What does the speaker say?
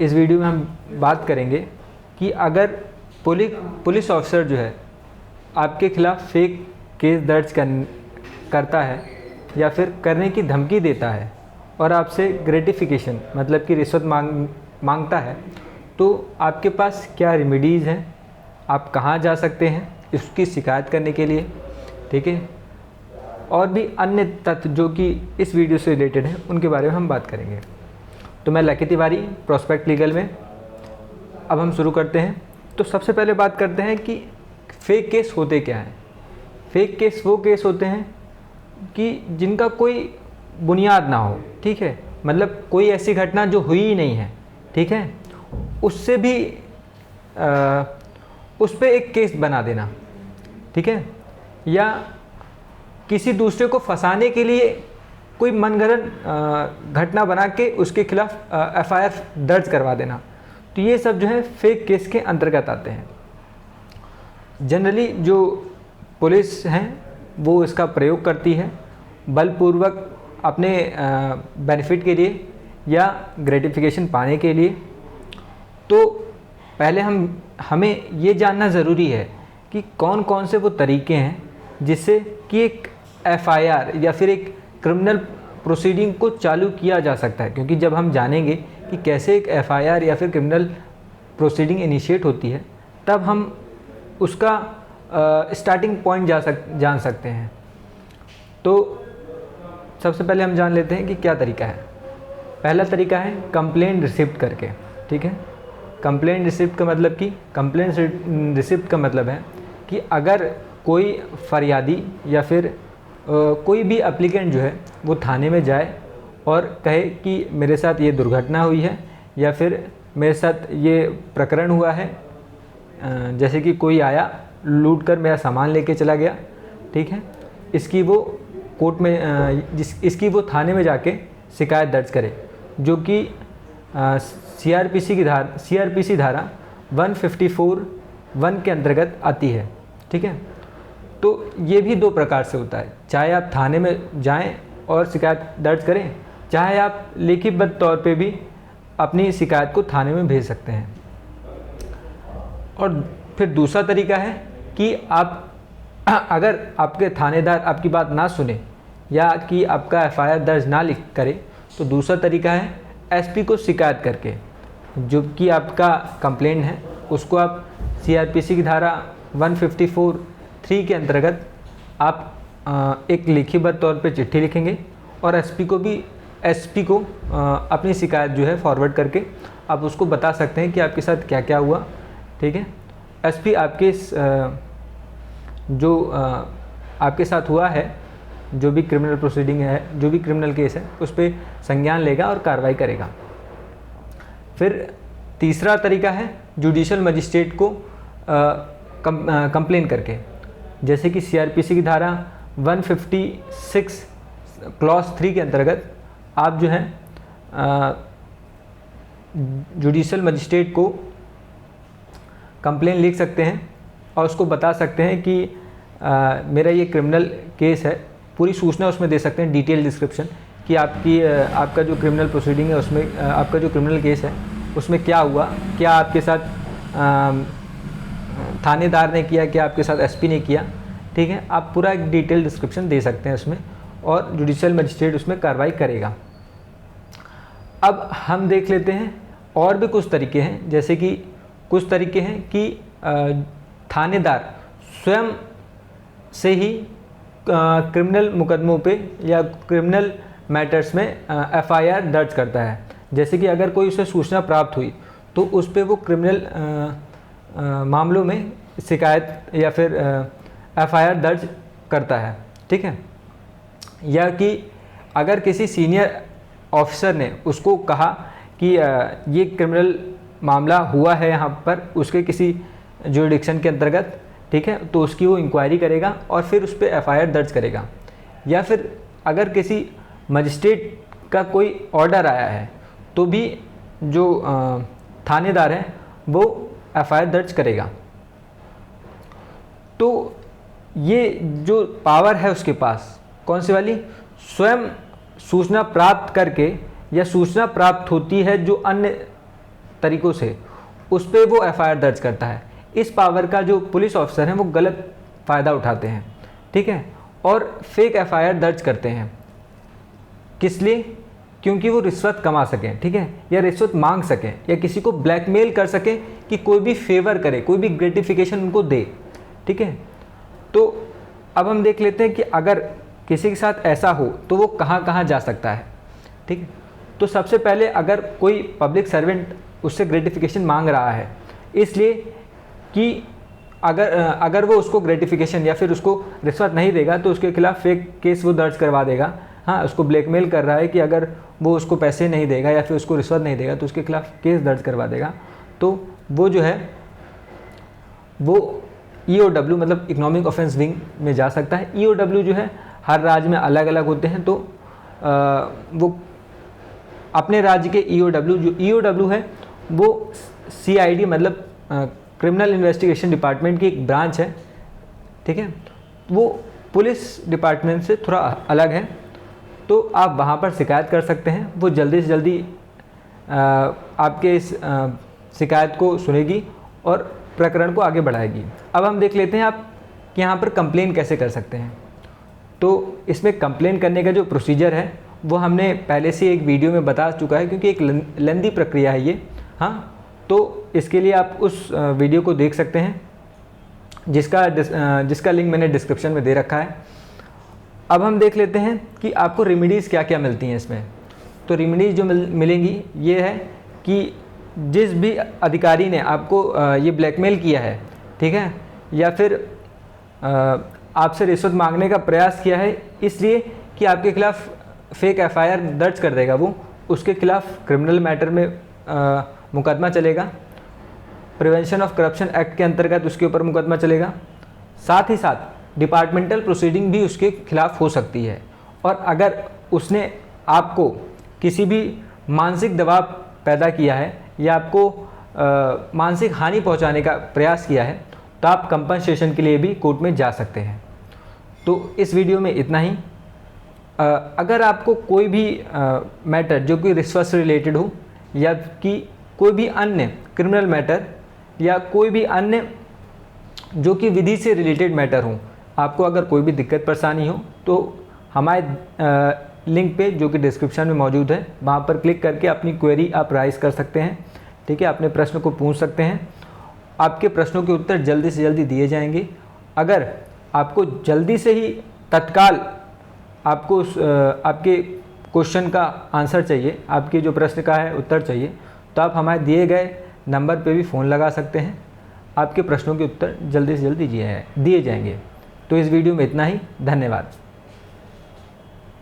इस वीडियो में हम बात करेंगे कि अगर पुलिस ऑफिसर जो है आपके खिलाफ फेक केस दर्ज करता है या फिर करने की धमकी देता है और आपसे ग्रेटिफिकेशन मतलब कि रिश्वत मांगता है, तो आपके पास क्या रेमेडीज़ हैं, आप कहाँ जा सकते हैं इसकी शिकायत करने के लिए, ठीक है। और भी अन्य तथ्य जो कि इस वीडियो से रिलेटेड हैं उनके बारे में हम बात करेंगे। तो मैं लकी तिवारी, प्रोस्पेक्ट लीगल में। अब हम शुरू करते हैं। तो सबसे पहले बात करते हैं कि फेक केस होते क्या हैं। फेक केस वो केस होते हैं कि जिनका कोई बुनियाद ना हो, ठीक है, मतलब कोई ऐसी घटना जो हुई ही नहीं है, ठीक है, उससे भी उस पर एक केस बना देना, ठीक है, या किसी दूसरे को फंसाने के लिए कोई मनगढ़ंत घटना बना के उसके खिलाफ एफआईआर दर्ज करवा देना। तो ये सब जो है फेक केस के अंतर्गत आते हैं। जनरली जो पुलिस हैं वो इसका प्रयोग करती है बलपूर्वक अपने बेनिफिट के लिए या ग्रेटिफिकेशन पाने के लिए। तो पहले हमें ये जानना ज़रूरी है कि कौन कौन से वो तरीके हैं जिससे कि एक एफआईआर या फिर एक क्रिमिनल प्रोसीडिंग को चालू किया जा सकता है। क्योंकि जब हम जानेंगे कि कैसे एक एफआईआर या फिर क्रिमिनल प्रोसीडिंग इनिशिएट होती है, तब हम उसका स्टार्टिंग पॉइंट जान सकते हैं। तो सबसे पहले हम जान लेते हैं कि क्या तरीका है। पहला तरीका है कंप्लेंट रिसिप्ट करके, ठीक है। कंप्लेंट रिसिप्ट का मतलब है कि अगर कोई फरियादी या फिर कोई भी एप्लीकेंट जो है वो थाने में जाए और कहे कि मेरे साथ ये दुर्घटना हुई है या फिर मेरे साथ ये प्रकरण हुआ है, जैसे कि कोई आया लूट कर मेरा सामान लेके चला गया, ठीक है, इसकी वो कोर्ट में इसकी वो थाने में जाके शिकायत दर्ज करे, जो कि सीआरपीसी धारा 154(1) के अंतर्गत आती है, ठीक है। तो ये भी दो प्रकार से होता है, चाहे आप थाने में जाएं और शिकायत दर्ज करें, चाहे आप लिखितबद्ध तौर पे भी अपनी शिकायत को थाने में भेज सकते हैं। और फिर दूसरा तरीका है कि आप अगर आपके थानेदार आपकी बात ना सुने या कि आपका एफआईआर दर्ज ना करे, तो दूसरा तरीका है एसपी को शिकायत करके, जो कि आपका कंप्लेंट है उसको आप सीआरपीसी की धारा 154(3) के अंतर्गत आप एक लिखितबद्ध तौर पे चिट्ठी लिखेंगे और एसपी को अपनी शिकायत जो है फॉरवर्ड करके आप उसको बता सकते हैं कि आपके साथ क्या क्या हुआ, ठीक है। एसपी आपके जो आपके साथ हुआ है, जो भी क्रिमिनल प्रोसीडिंग है, जो भी क्रिमिनल केस है, उस पर संज्ञान लेगा और कार्रवाई करेगा। फिर तीसरा तरीका है जुडिशियल मजिस्ट्रेट को कंप्लेन करके, जैसे कि सीआरपीसी की धारा 156 क्लॉज 3 के अंतर्गत आप जो है जुडिशियल मजिस्ट्रेट को कंप्लेन लिख सकते हैं और उसको बता सकते हैं कि मेरा ये क्रिमिनल केस है, पूरी सूचना उसमें दे सकते हैं, डिटेल डिस्क्रिप्शन कि आपका जो क्रिमिनल प्रोसीडिंग है उसमें आपका जो क्रिमिनल केस है उसमें क्या हुआ, क्या आपके साथ थानेदार ने किया, क्या आपके साथ एसपी ने किया, ठीक है। आप पूरा एक डिटेल डिस्क्रिप्शन दे सकते हैं उसमें और जुडिशियल मजिस्ट्रेट उसमें कार्रवाई करेगा। अब हम देख लेते हैं और भी कुछ तरीके हैं, जैसे कि कुछ तरीके हैं कि थानेदार स्वयं से ही क्रिमिनल मुकदमों पे या क्रिमिनल मैटर्स में एफआईआर दर्ज करता है। जैसे कि अगर कोई उसे सूचना प्राप्त हुई तो उस पे वो क्रिमिनल मामलों में शिकायत या फिर एफआईआर दर्ज करता है, ठीक है। या कि अगर किसी सीनियर ऑफिसर ने उसको कहा कि ये क्रिमिनल मामला हुआ है यहाँ पर उसके किसी जुरिडिक्शन के अंतर्गत, ठीक है, तो उसकी वो इंक्वायरी करेगा और फिर उस पर एफआईआर दर्ज करेगा। या फिर अगर किसी मजिस्ट्रेट का कोई ऑर्डर आया है तो भी जो थानेदार है वो एफआईआर दर्ज करेगा। तो ये जो पावर है उसके पास कौन सी वाली, स्वयं सूचना प्राप्त करके या सूचना प्राप्त होती है जो अन्य तरीक़ों से, उस पर वो एफआईआर दर्ज करता है। इस पावर का जो पुलिस ऑफिसर हैं वो गलत फ़ायदा उठाते हैं, ठीक है, और फेक एफआईआर दर्ज करते हैं। किस लिए? क्योंकि वो रिश्वत कमा सकें, ठीक है, या रिश्वत मांग सकें, या किसी को ब्लैकमेल कर सकें कि कोई भी फेवर करे, कोई भी ग्रेटिफिकेशन उनको दे, ठीक है। तो अब हम देख लेते हैं कि अगर किसी के साथ ऐसा हो तो वो कहाँ कहाँ जा सकता है, ठीक है। तो सबसे पहले अगर कोई पब्लिक सर्वेंट उससे ग्रेटिफिकेशन मांग रहा है, इसलिए कि अगर वो उसको ग्रेटिफिकेशन या फिर उसको रिश्वत नहीं देगा तो उसके खिलाफ फेक केस वो दर्ज करवा देगा। हाँ, उसको ब्लैकमेल कर रहा है कि अगर वो उसको पैसे नहीं देगा या फिर उसको रिश्वत नहीं देगा तो उसके खिलाफ केस दर्ज करवा देगा। तो वो जो है वो EOW मतलब इकोनॉमिक ऑफेंस विंग में जा सकता है। EOW जो है हर राज्य में अलग अलग होते हैं, तो वो अपने राज्य के जो EOW है वो CID मतलब क्रिमिनल इन्वेस्टिगेशन डिपार्टमेंट की एक ब्रांच है, ठीक है, वो पुलिस डिपार्टमेंट से थोड़ा अलग है। तो आप वहाँ पर शिकायत कर सकते हैं, वो जल्दी से जल्दी आपके इस शिकायत को सुनेगी और प्रकरण को आगे बढ़ाएगी। अब हम देख लेते हैं आप कि यहाँ पर कंप्लेन कैसे कर सकते हैं। तो इसमें कंप्लेन करने का जो प्रोसीजर है वो हमने पहले से एक वीडियो में बता चुका है, क्योंकि एक लेंदी प्रक्रिया है ये। हाँ, तो इसके लिए आप उस वीडियो को देख सकते हैं जिसका लिंक मैंने डिस्क्रिप्शन में दे रखा है। अब हम देख लेते हैं कि आपको रेमेडीज़ क्या क्या मिलती हैं इसमें। तो रेमेडीज़ जो मिलेंगी ये है कि जिस भी अधिकारी ने आपको ये ब्लैकमेल किया है, ठीक है, या फिर आपसे रिश्वत मांगने का प्रयास किया है इसलिए कि आपके खिलाफ फेक एफआईआर दर्ज कर देगा, वो उसके खिलाफ क्रिमिनल मैटर में मुकदमा चलेगा। प्रिवेंशन ऑफ करप्शन एक्ट के अंतर्गत उसके ऊपर मुकदमा चलेगा। साथ ही साथ डिपार्टमेंटल प्रोसीडिंग भी उसके खिलाफ हो सकती है। और अगर उसने आपको किसी भी मानसिक दबाव पैदा किया है या आपको मानसिक हानि पहुंचाने का प्रयास किया है तो आप कंपनसेशन के लिए भी कोर्ट में जा सकते हैं। तो इस वीडियो में इतना ही। अगर आपको कोई भी मैटर जो कि रिश्वत से रिलेटेड हो या कि कोई भी अन्य क्रिमिनल मैटर या कोई भी अन्य जो कि विधि से रिलेटेड मैटर हो, आपको अगर कोई भी दिक्कत परेशानी हो तो हमारे लिंक पे जो कि डिस्क्रिप्शन में मौजूद है वहाँ पर क्लिक करके अपनी क्वेरी आप राइज कर सकते हैं, ठीक है, अपने प्रश्न को पूछ सकते हैं। आपके प्रश्नों के उत्तर जल्दी से जल्दी दिए जाएंगे। अगर आपको जल्दी से ही तत्काल आपको आपके क्वेश्चन का आंसर चाहिए, आपके जो प्रश्न का है उत्तर चाहिए, तो आप हमारे दिए गए नंबर पे भी फ़ोन लगा सकते हैं। आपके प्रश्नों के उत्तर जल्दी से जल्दी दिए जाएंगे। तो इस वीडियो में इतना ही। धन्यवाद।